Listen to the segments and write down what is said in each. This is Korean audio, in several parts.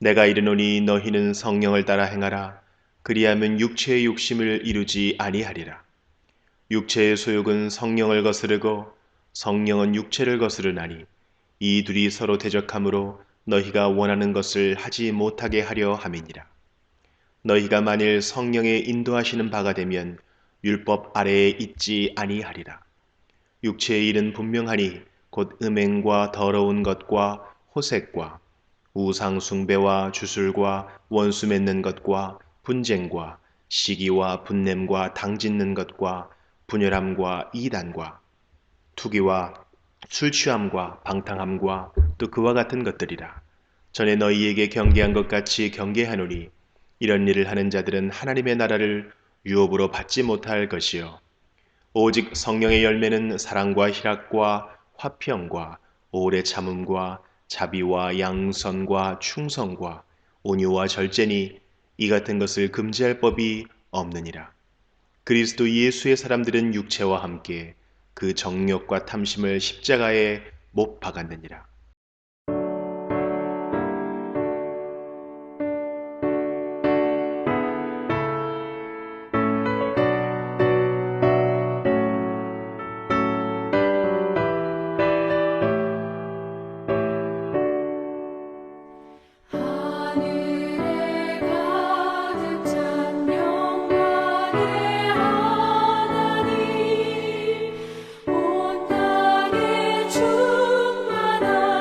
내가 이르노니 너희는 성령을 따라 행하라. 그리하면 육체의 욕심을 이루지 아니하리라. 육체의 소욕은 성령을 거스르고 성령은 육체를 거스르나니 이 둘이 서로 대적하므로 너희가 원하는 것을 하지 못하게 하려 함이니라. 너희가 만일 성령의 인도하시는 바가 되면 율법 아래에 있지 아니하리라. 육체의 일은 분명하니 곧 음행과 더러운 것과 호색과 우상 숭배와 주술과 원수 맺는 것과 분쟁과 시기와 분냄과 당짓는 것과 분열함과 이단과 투기와 술 취함과 방탕함과 또 그와 같은 것들이라. 전에 너희에게 경계한 것 같이 경계하노니 이런 일을 하는 자들은 하나님의 나라를 유업으로 받지 못할 것이요 오직 성령의 열매는 사랑과 희락과 화평과 오래 참음과 자비와 양선과 충성과 온유와 절제니 이 같은 것을 금지할 법이 없느니라. 그리스도 예수의 사람들은 육체와 함께 그 정욕과 탐심을 십자가에 못 박았느니라. 하늘에 가득 찬 영광의 하나님 온 땅에 충만한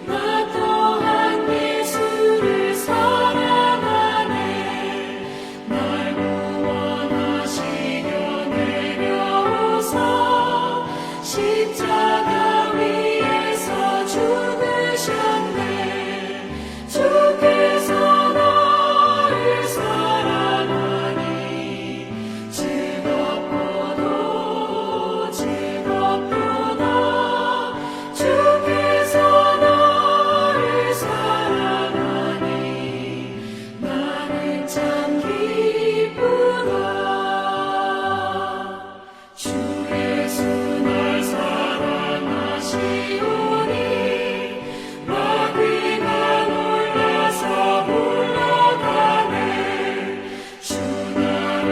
나 또한 예수를 사랑하네. 날 구원하시려 내려오사 십자가 위에서 죽으셨네. 주께서 나를 사랑하니 즐겁고도 즐겁도다. 주께서 나를 사랑하니 나는 참 기쁘다. 주 예수 날 사랑하시오니 마귀가 놀라서 물러가네. 주 나를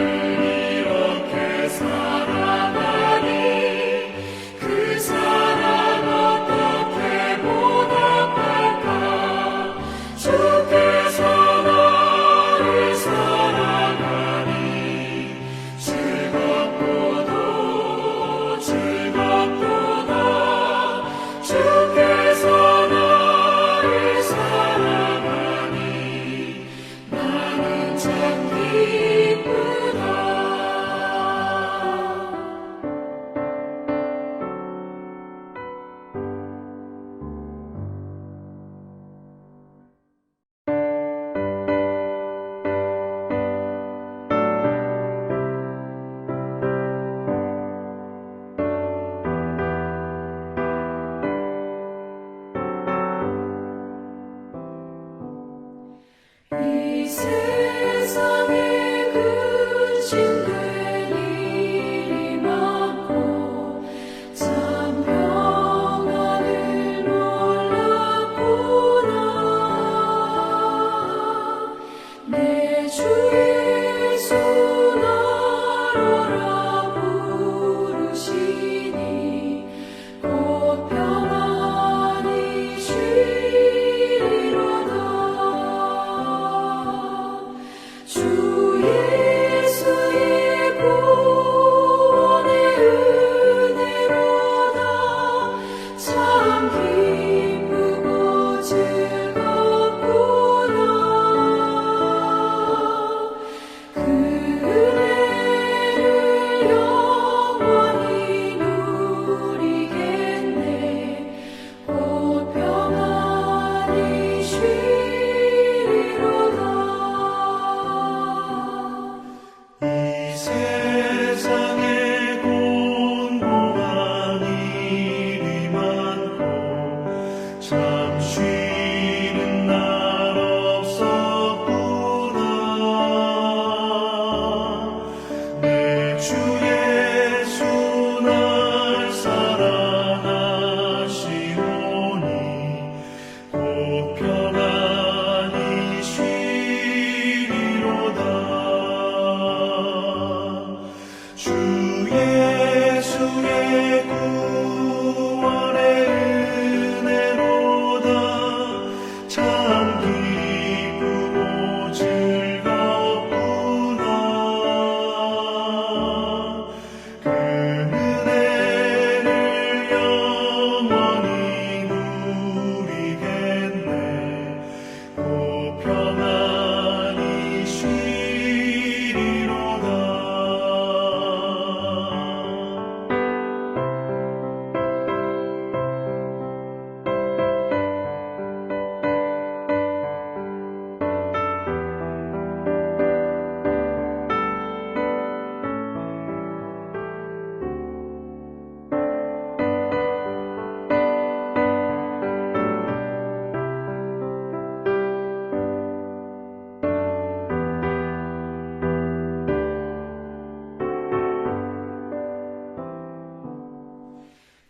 이렇게 사랑하니 그 사랑 어떻게 보답할까. 주께서 나를 사랑하니 즐겁고도 즐겁도다. 주께서 나를 사랑하니 나는 참 기쁘다. 이 세상에 근심될 일이 많고 참 평안을 몰랐구나. 내 주 예수 나로라 부르시니 곧 평안히 쉬리로다. 주 예수의 구원의 은혜로다. 참 기쁘고 즐겁구나. 그 은혜를 영원히 누리겠네. 곧 평안히 쉬리로다. 이 세상에 공고한 일이 많고 참 쉬는 날 없었구나. 내 주 예수 날 사랑하시오니 곧 평안히 쉬리로다. 주 예수의 구원의 은혜로다. 참 기쁘고 즐겁구나. 그 은혜를 영원히 누리겠네. 곧 평안히 쉬리로다.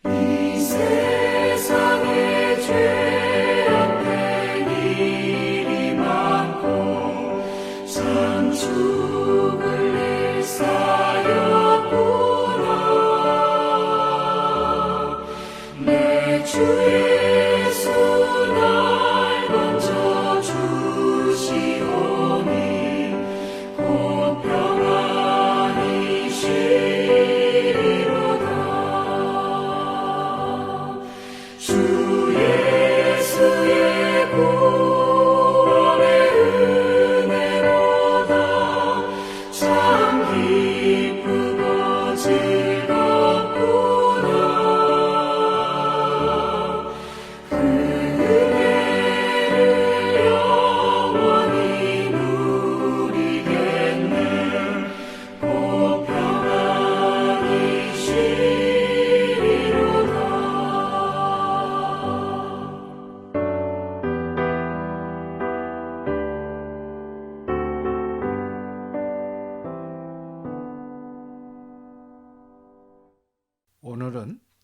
이 세상에 죄악된 일이 많고 참 죽을 일 쌓였구나. 내 주 예수 날 건져 주시오니 곧 평안히 쉬리로다. 주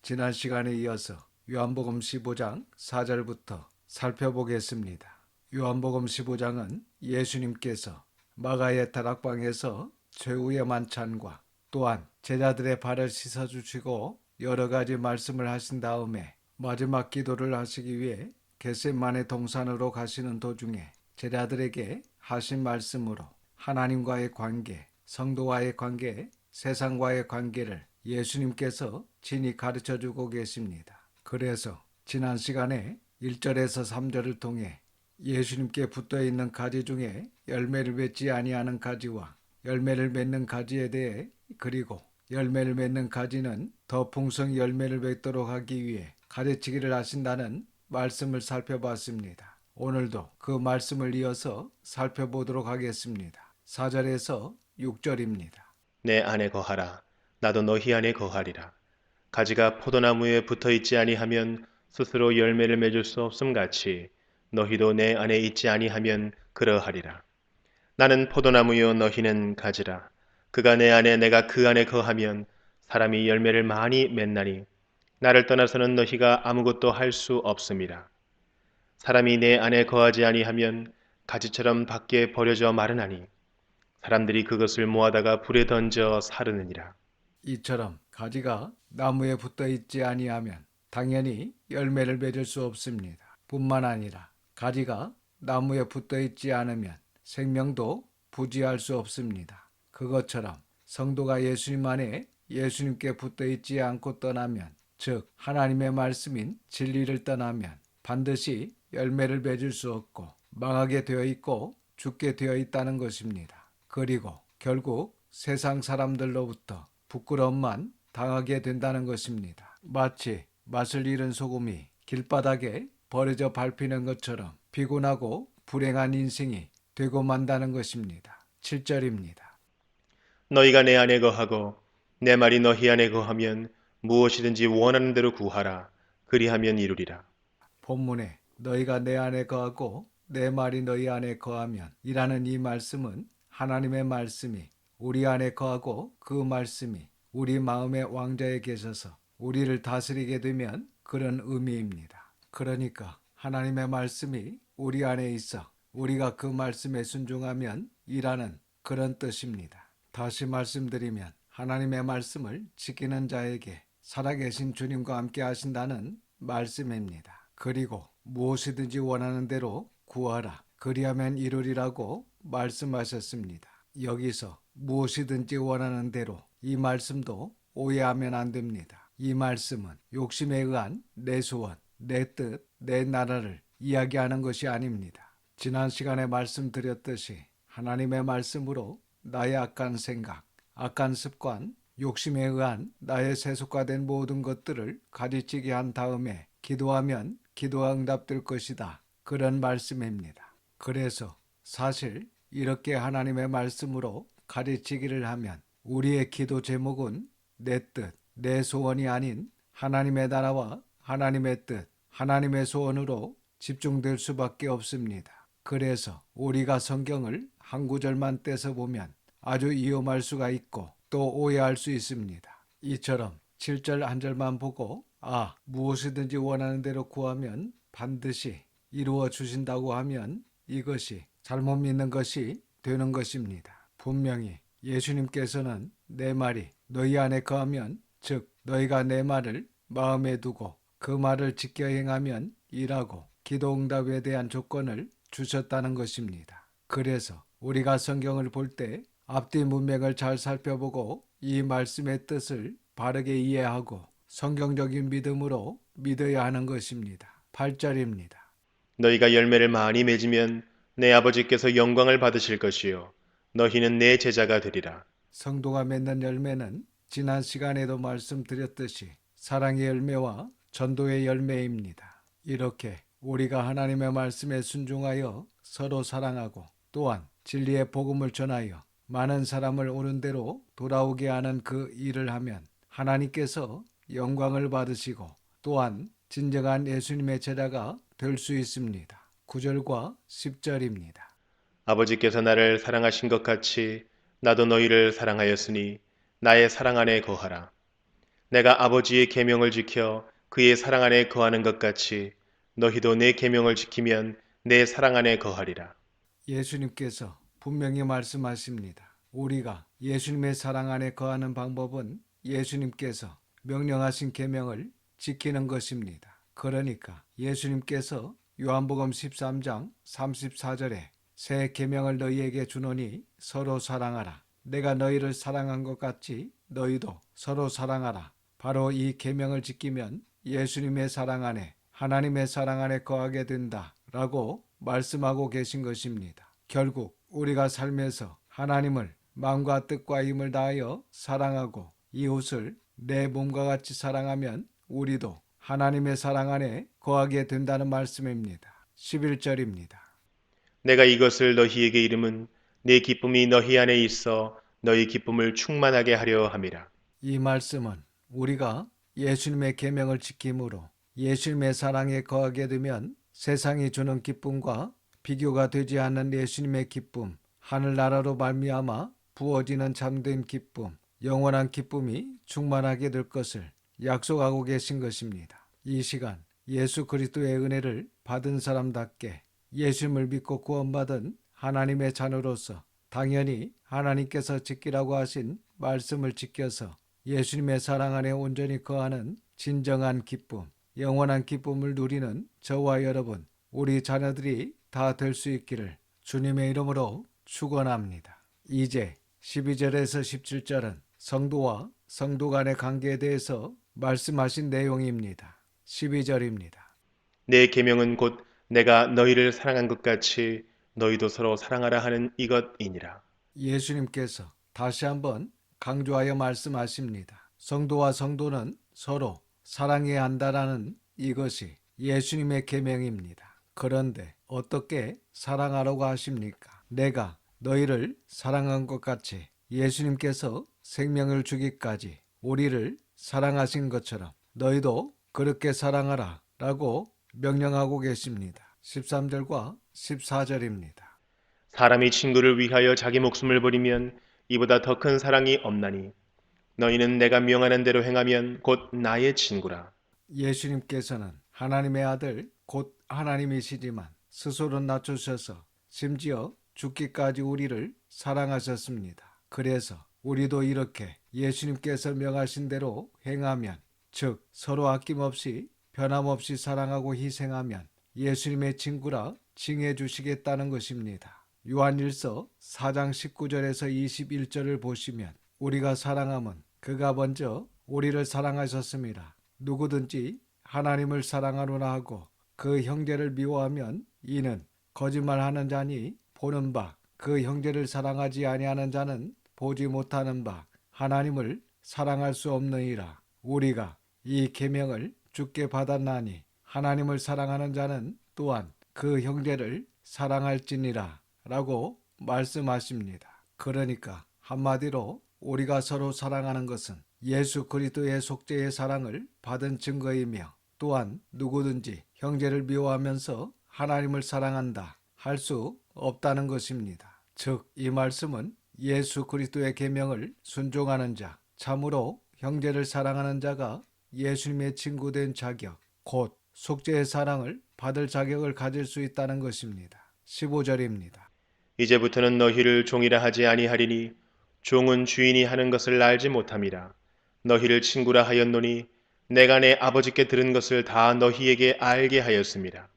지난 시간에 이어서 요한복음 15장 4절부터 살펴보겠습니다. 요한복음 15장은 예수님께서 마가의 다락방에서 최후의 만찬과 또한 제자들의 발을 씻어주시고 여러 가지 말씀을 하신 다음에 마지막 기도를 하시기 위해 겟세마네 동산으로 가시는 도중에 제자들에게 하신 말씀으로 하나님과의 관계, 성도와의 관계, 세상과의 관계를 예수님께서 친히 가르쳐주고 계십니다. 그래서 지난 시간에 1절에서 3절을 통해 예수님께 붙어있는 가지 중에 열매를 맺지 아니하는 가지와 열매를 맺는 가지에 대해, 그리고 열매를 맺는 가지는 더 풍성히 열매를 맺도록 하기 위해 가르치기를 하신다는 말씀을 살펴봤습니다. 오늘도 그 말씀을 이어서 살펴보도록 하겠습니다. 4절에서 6절입니다. 내 안에 거하라. 나도 너희 안에 거하리라. 가지가 포도나무에 붙어 있지 아니하면 스스로 열매를 맺을 수 없음 같이 너희도 내 안에 있지 아니하면 그러하리라. 나는 포도나무요 너희는 가지라. 그가 내 안에 내가 그 안에 거하면 사람이 열매를 많이 맺나니 나를 떠나서는 너희가 아무것도 할 수 없음이라. 사람이 내 안에 거하지 아니하면 가지처럼 밖에 버려져 마르나니 사람들이 그것을 모아다가 불에 던져 사르느니라. 이처럼 가지가 나무에 붙어 있지 아니하면 당연히 열매를 맺을 수 없습니다. 뿐만 아니라 가지가 나무에 붙어 있지 않으면 생명도 부지할 수 없습니다. 그것처럼 성도가 예수님 안에 예수님께 붙어 있지 않고 떠나면, 즉 하나님의 말씀인 진리를 떠나면 반드시 열매를 맺을 수 없고 망하게 되어 있고 죽게 되어 있다는 것입니다. 그리고 결국 세상 사람들로부터 부끄러움만 당하게 된다는 것입니다. 마치 맛을 잃은 소금이 길바닥에 버려져 밟히는 것처럼 피곤하고 불행한 인생이 되고 만다는 것입니다. 7절입니다. 너희가 내 안에 거하고 내 말이 너희 안에 거하면 무엇이든지 원하는 대로 구하라. 그리하면 이루리라. 본문에 너희가 내 안에 거하고 내 말이 너희 안에 거하면 이라는 이 말씀은 하나님의 말씀이 우리 안에 거하고 그 말씀이 우리 마음의 왕좌에 계셔서 우리를 다스리게 되면 그런 의미입니다. 그러니까 하나님의 말씀이 우리 안에 있어 우리가 그 말씀에 순종하면 이라는 그런 뜻입니다. 다시 말씀드리면 하나님의 말씀을 지키는 자에게 살아계신 주님과 함께 하신다는 말씀입니다. 그리고 무엇이든지 원하는 대로 구하라. 그리하면 이루리라고 말씀하셨습니다. 여기서 무엇이든지 원하는 대로, 이 말씀도 오해하면 안 됩니다. 이 말씀은 욕심에 의한 내 소원, 내 뜻, 내 나라를 이야기하는 것이 아닙니다. 지난 시간에 말씀드렸듯이 하나님의 말씀으로 나의 악한 생각, 악한 습관, 욕심에 의한 나의 세속화된 모든 것들을 가르치게 한 다음에 기도하면 기도가 응답될 것이다. 그런 말씀입니다. 그래서 사실 이렇게 하나님의 말씀으로 가르치기를 하면 우리의 기도 제목은 내 뜻, 내 소원이 아닌 하나님의 나라와 하나님의 뜻, 하나님의 소원으로 집중될 수밖에 없습니다. 그래서 우리가 성경을 한 구절만 떼서 보면 아주 위험할 수가 있고 또 오해할 수 있습니다. 이처럼 7절 한 절만 보고 무엇이든지 원하는 대로 구하면 반드시 이루어 주신다고 하면 이것이 잘못 믿는 것이 되는 것입니다. 분명히 예수님께서는 내 말이 너희 안에 거하면, 즉 너희가 내 말을 마음에 두고 그 말을 지켜 행하면 이라고 기도 응답에 대한 조건을 주셨다는 것입니다. 그래서 우리가 성경을 볼 때 앞뒤 문맥을 잘 살펴보고 이 말씀의 뜻을 바르게 이해하고 성경적인 믿음으로 믿어야 하는 것입니다. 8절입니다. 너희가 열매를 많이 맺으면 내 아버지께서 영광을 받으실 것이요 너희는 내 제자가 되리라. 성도가 맺는 열매는 지난 시간에도 말씀드렸듯이 사랑의 열매와 전도의 열매입니다. 이렇게 우리가 하나님의 말씀에 순종하여 서로 사랑하고 또한 진리의 복음을 전하여 많은 사람을 옳은 대로 돌아오게 하는 그 일을 하면 하나님께서 영광을 받으시고 또한 진정한 예수님의 제자가 될 수 있습니다. 9절과 10절입니다. 아버지께서 나를 사랑하신 것 같이 나도 너희를 사랑하였으니 나의 사랑 안에 거하라. 내가 아버지의 계명을 지켜 그의 사랑 안에 거하는 것 같이 너희도 내 계명을 지키면 내 사랑 안에 거하리라. 예수님께서 분명히 말씀하십니다. 우리가 예수님의 사랑 안에 거하는 방법은 예수님께서 명령하신 계명을 지키는 것입니다. 그러니까 예수님께서 요한복음 13장 34절에 새 계명을 너희에게 주노니 서로 사랑하라. 내가 너희를 사랑한 것 같이 너희도 서로 사랑하라. 바로 이 계명을 지키면 예수님의 사랑 안에 하나님의 사랑 안에 거하게 된다라고 말씀하고 계신 것입니다. 결국 우리가 삶에서 하나님을 마음과 뜻과 힘을 다하여 사랑하고 이웃을 내 몸과 같이 사랑하면 우리도 하나님의 사랑 안에 거하게 된다는 말씀입니다. 11절입니다. 내가 이것을 너희에게 이름은 내 기쁨이 너희 안에 있어 너희 기쁨을 충만하게 하려 함이라. 이 말씀은 우리가 예수님의 계명을 지킴으로 예수님의 사랑에 거하게 되면 세상이 주는 기쁨과 비교가 되지 않는 예수님의 기쁨, 하늘나라로 말미암아 부어지는 참된 기쁨, 영원한 기쁨이 충만하게 될 것을 약속하고 계신 것입니다. 이 시간 예수 그리스도의 은혜를 받은 사람답게 예수님을 믿고 구원받은 하나님의 자녀로서 당연히 하나님께서 지키라고 하신 말씀을 지켜서 예수님의 사랑 안에 온전히 거하는 진정한 기쁨, 영원한 기쁨을 누리는 저와 여러분, 우리 자녀들이 다 될 수 있기를 주님의 이름으로 축원합니다. 이제 12절에서 17절은 성도와 성도 간의 관계에 대해서 말씀하신 내용입니다. 12절입니다. 내 계명은 곧 내가 너희를 사랑한 것 같이 너희도 서로 사랑하라 하는 이것이니라. 예수님께서 다시 한번 강조하여 말씀하십니다. 성도와 성도는 서로 사랑해야 한다라는 이것이 예수님의 계명입니다. 그런데 어떻게 사랑하라고 하십니까? 내가 너희를 사랑한 것 같이 예수님께서 생명을 주기까지 우리를 사랑하신 것처럼 너희도 그렇게 사랑하라 라고 명령하고 계십니다. 13절과 14절입니다. 사람이 친구를 위하여 자기 목숨을 버리면 이보다 더 큰 사랑이 없나니 너희는 내가 명하는 대로 행하면 곧 나의 친구라. 예수님께서는 하나님의 아들 곧 하나님이시지만 스스로 낮추셔서 심지어 죽기까지 우리를 사랑하셨습니다. 그래서 우리도 이렇게 예수님께서 명하신 대로 행하면, 즉 서로 아낌없이 변함없이 사랑하고 희생하면 예수님의 친구라 칭해 주시겠다는 것입니다. 요한일서 4장 19절에서 21절을 보시면 우리가 사랑함은 그가 먼저 우리를 사랑하셨습니다. 누구든지 하나님을 사랑하노라 하고 그 형제를 미워하면 이는 거짓말하는 자니 보는 바 그 형제를 사랑하지 아니하는 자는 보지 못하는 바 하나님을 사랑할 수 없느니라. 우리가 이 계명을 주께 받았나니 하나님을 사랑하는 자는 또한 그 형제를 사랑할지니라 라고 말씀하십니다. 그러니까 한마디로 우리가 서로 사랑하는 것은 예수 그리스도의 속죄의 사랑을 받은 증거이며 또한 누구든지 형제를 미워하면서 하나님을 사랑한다 할 수 없다는 것입니다. 즉, 이 말씀은 예수 그리스도의 계명을 순종하는 자, 참으로 형제를 사랑하는 자가 예수님의 친구된 자격, 곧 속죄의 사랑을 받을 자격을 가질 수 있다는 것입니다. 15절입니다. 이제부터는 너희를 종이라 하지 아니하리니 종은 주인이 하는 것을 알지 못함이라. 너희를 친구라 하였노니 내가 내 아버지께 들은 것을 다 너희에게 알게 하였습니다.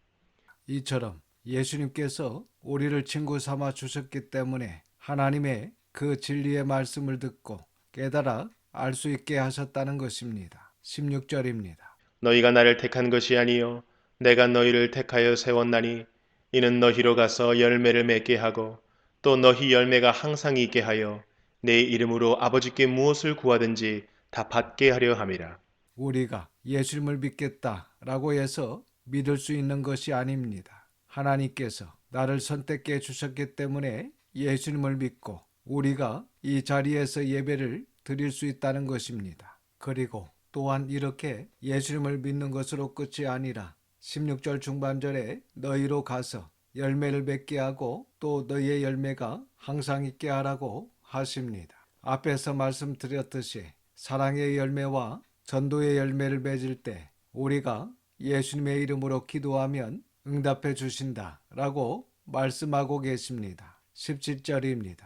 이처럼 예수님께서 우리를 친구 삼아 주셨기 때문에 하나님의 그 진리의 말씀을 듣고 깨달아 알 수 있게 하셨다는 것입니다. 16절입니다. 너희가 나를 택한 것이 아니요 내가 너희를 택하여 세웠나니 이는 너희로 가서 열매를 맺게 하고 또 너희 열매가 항상 있게 하여 내 이름으로 아버지께 무엇을 구하든지 다 받게 하려 함이라. 우리가 예수님을 믿겠다라고 해서 믿을 수 있는 것이 아닙니다. 하나님께서 나를 선택해 주셨기 때문에 예수님을 믿고 우리가 이 자리에서 예배를 드릴 수 있다는 것입니다. 그리고 또한 이렇게 예수님을 믿는 것으로 끝이 아니라 16절 중반절에 너희로 가서 열매를 맺게 하고 또 너희의 열매가 항상 있게 하라고 하십니다. 앞에서 말씀드렸듯이 사랑의 열매와 전도의 열매를 맺을 때 우리가 예수님의 이름으로 기도하면 응답해 주신다 라고 말씀하고 계십니다. 17절입니다.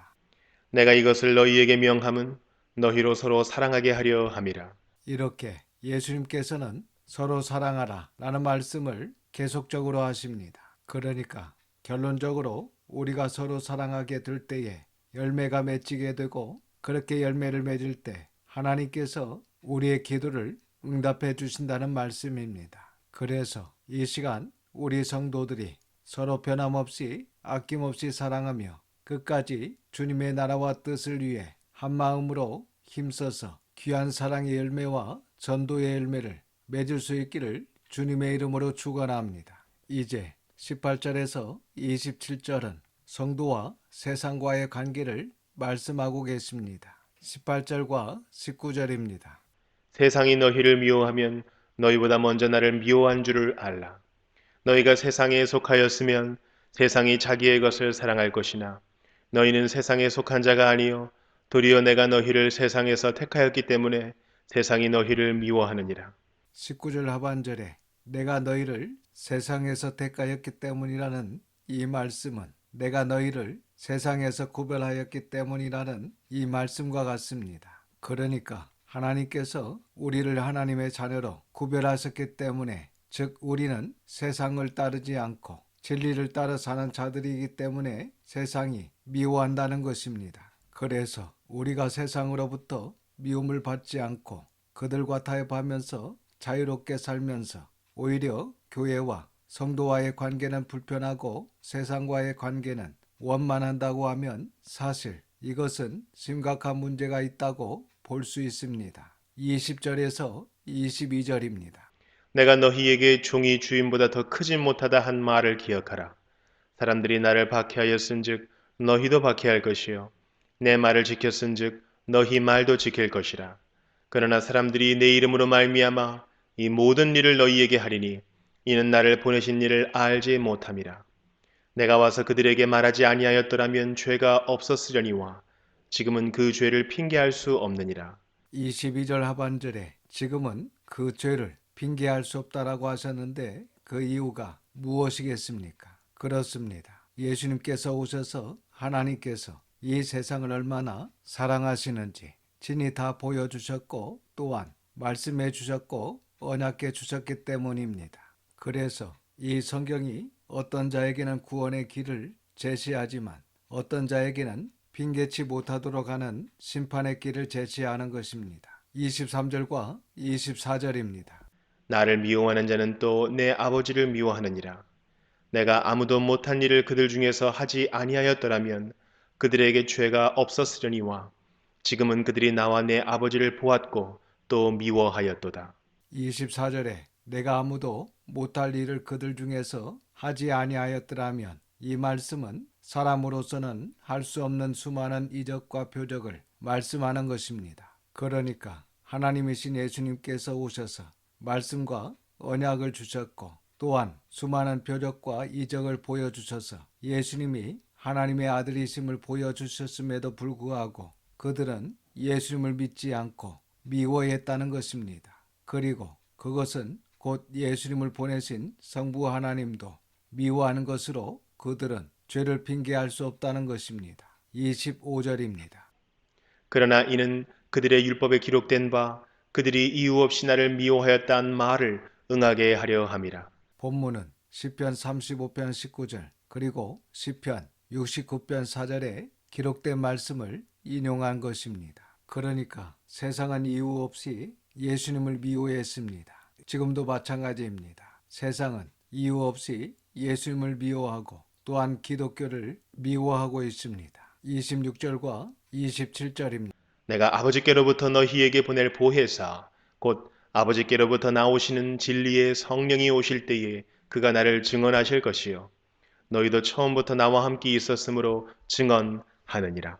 내가 이것을 너희에게 명함은 너희로 서로 사랑하게 하려 함이라. 이렇게 예수님께서는 서로 사랑하라 라는 말씀을 계속적으로 하십니다. 그러니까 결론적으로 우리가 서로 사랑하게 될 때에 열매가 맺히게 되고, 그렇게 열매를 맺을 때 하나님께서 우리의 기도를 응답해 주신다는 말씀입니다. 그래서 이 시간 우리 성도들이 서로 변함없이 아낌없이 사랑하며 끝까지 주님의 나라와 뜻을 위해 한 마음으로 힘써서 귀한 사랑의 열매와 전도의 열매를 맺을 수 있기를 주님의 이름으로 축원합니다. 이제 18절에서 27절은 성도와 세상과의 관계를 말씀하고 계십니다. 18절과 19절입니다. 세상이 너희를 미워하면 너희보다 먼저 나를 미워한 줄을 알라. 너희가 세상에 속하였으면 세상이 자기의 것을 사랑할 것이나 너희는 세상에 속한 자가 아니요 도리어 내가 너희를 세상에서 택하였기 때문에 세상이 너희를 미워하느니라. 19절 하반절에 내가 너희를 세상에서 택하였기 때문이라는 이 말씀은 내가 너희를 세상에서 구별하였기 때문이라는 이 말씀과 같습니다. 그러니까 하나님께서 우리를 하나님의 자녀로 구별하셨기 때문에, 즉 우리는 세상을 따르지 않고 진리를 따라 사는 자들이기 때문에 세상이 미워한다는 것입니다. 그래서 우리가 세상으로부터 미움을 받지 않고 그들과 타협하면서 자유롭게 살면서 오히려 교회와 성도와의 관계는 불편하고 세상과의 관계는 원만한다고 하면 사실 이것은 심각한 문제가 있다고 볼 수 있습니다. 20절에서 22절입니다. 내가 너희에게 종이 주인보다 더 크지 못하다 한 말을 기억하라. 사람들이 나를 박해하였은즉 너희도 박해할 것이요 내 말을 지켰은즉 너희 말도 지킬 것이라. 그러나 사람들이 내 이름으로 말미암아 이 모든 일을 너희에게 하리니 이는 나를 보내신 이를 알지 못함이라. 내가 와서 그들에게 말하지 아니하였더라면 죄가 없었으려니와 지금은 그 죄를 핑계할 수 없느니라. 22절 하반절에 지금은 그 죄를 핑계할 수 없다라고 하셨는데 그 이유가 무엇이겠습니까? 그렇습니다. 예수님께서 오셔서 하나님께서 이 세상을 얼마나 사랑하시는지 친히 다 보여주셨고 또한 말씀해 주셨고 언약해 주셨기 때문입니다. 그래서 이 성경이 어떤 자에게는 구원의 길을 제시하지만 어떤 자에게는 핑계치 못하도록 하는 심판의 길을 제시하는 것입니다. 23절과 24절입니다. 나를 미워하는 자는 또 내 아버지를 미워하느니라. 내가 아무도 못한 일을 그들 중에서 하지 아니하였더라면 그들에게 죄가 없었으려니와 지금은 그들이 나와 내 아버지를 보았고 또 미워하였도다. 24절에 내가 아무도 못할 일을 그들 중에서 하지 아니하였더라면, 이 말씀은 사람으로서는 할 수 없는 수많은 이적과 표적을 말씀하는 것입니다. 그러니까 하나님이신 예수님께서 오셔서 말씀과 언약을 주셨고 또한 수많은 표적과 이적을 보여주셔서 예수님이 하나님의 아들이심을 보여주셨음에도 불구하고 그들은 예수님을 믿지 않고 미워했다는 것입니다. 그리고 그것은 곧 예수님을 보내신 성부 하나님도 미워하는 것으로 그들은 죄를 핑계할 수 없다는 것입니다. 25절입니다. 그러나 이는 그들의 율법에 기록된 바 그들이 이유 없이 나를 미워하였다는 말을 응하게 하려 함이라. 본문은 시편 35편 19절 그리고 시편 69편 4절에 기록된 말씀을 인용한 것입니다. 그러니까 세상은 이유 없이 예수님을 미워했습니다. 지금도 마찬가지입니다. 세상은 이유 없이 예수님을 미워하고 또한 기독교를 미워하고 있습니다. 26절과 27절입니다. 내가 아버지께로부터 너희에게 보낼 보혜사 곧 아버지께로부터 나오시는 진리의 성령이 오실 때에 그가 나를 증언하실 것이요 너희도 처음부터 나와 함께 있었으므로 증언하느니라.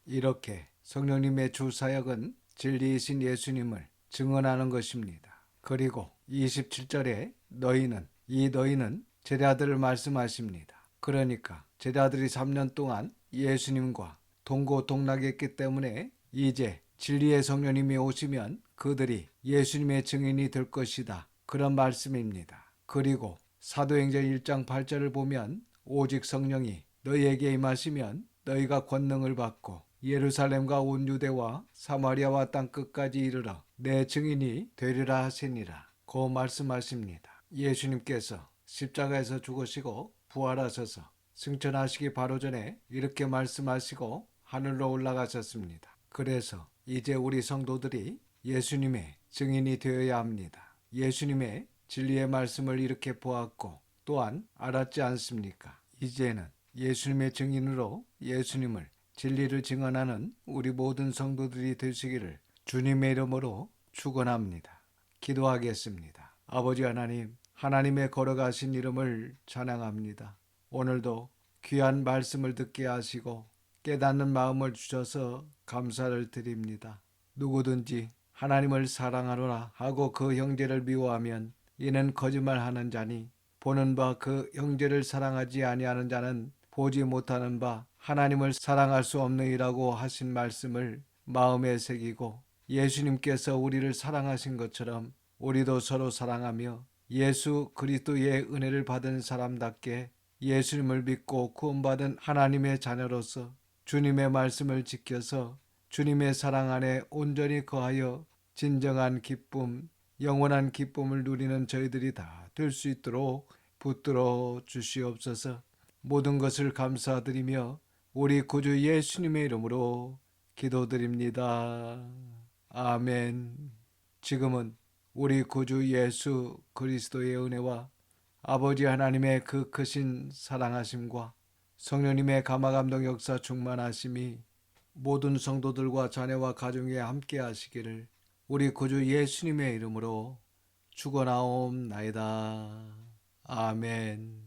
이렇게 성령님의 주 사역은 진리이신 예수님을 증언하는 것입니다. 그리고 27절에 너희는 제자들을 말씀하십니다. 그러니까 제자들이 3년 동안 예수님과 동고동락했기 때문에 이제 진리의 성령님이 오시면 그들이 예수님의 증인이 될 것이다. 그런 말씀입니다. 그리고 사도행전 1장 8절을 보면 오직 성령이 너희에게 임하시면 너희가 권능을 받고 예루살렘과 온 유대와 사마리아와 땅끝까지 이르러 내 증인이 되리라 하시니라. 고 말씀하십니다. 예수님께서 십자가에서 죽으시고 부활하셔서 승천하시기 바로 전에 이렇게 말씀하시고 하늘로 올라가셨습니다. 그래서 이제 우리 성도들이 예수님의 증인이 되어야 합니다. 예수님의 진리의 말씀을 이렇게 보았고 또한 알았지 않습니까? 이제는 예수님의 증인으로 예수님을 진리를 증언하는 우리 모든 성도들이 되시기를 주님의 이름으로 축원합니다. 기도하겠습니다. 아버지 하나님, 하나님의 걸어가신 이름을 찬양합니다. 오늘도 귀한 말씀을 듣게 하시고 깨닫는 마음을 주셔서 감사를 드립니다. 누구든지 하나님을 사랑하노라 하고 그 형제를 미워하면 이는 거짓말하는 자니 보는 바 그 형제를 사랑하지 아니하는 자는 보지 못하는 바 하나님을 사랑할 수 없느니라고 하신 말씀을 마음에 새기고 예수님께서 우리를 사랑하신 것처럼 우리도 서로 사랑하며 예수 그리스도의 은혜를 받은 사람답게 예수님을 믿고 구원받은 하나님의 자녀로서 주님의 말씀을 지켜서 주님의 사랑 안에 온전히 거하여 진정한 기쁨, 영원한 기쁨을 누리는 저희들이 다 될 수 있도록 붙들어 주시옵소서. 모든 것을 감사드리며 우리 구주 예수님의 이름으로 기도드립니다. 아멘. 지금은 우리 구주 예수 그리스도의 은혜와 아버지 하나님의 그 크신 사랑하심과 성령님의 감화감동 역사 충만하심이 모든 성도들과 자녀와 가정에 함께 하시기를 우리 구주 예수님의 이름으로 축원하옵나이다. 아멘.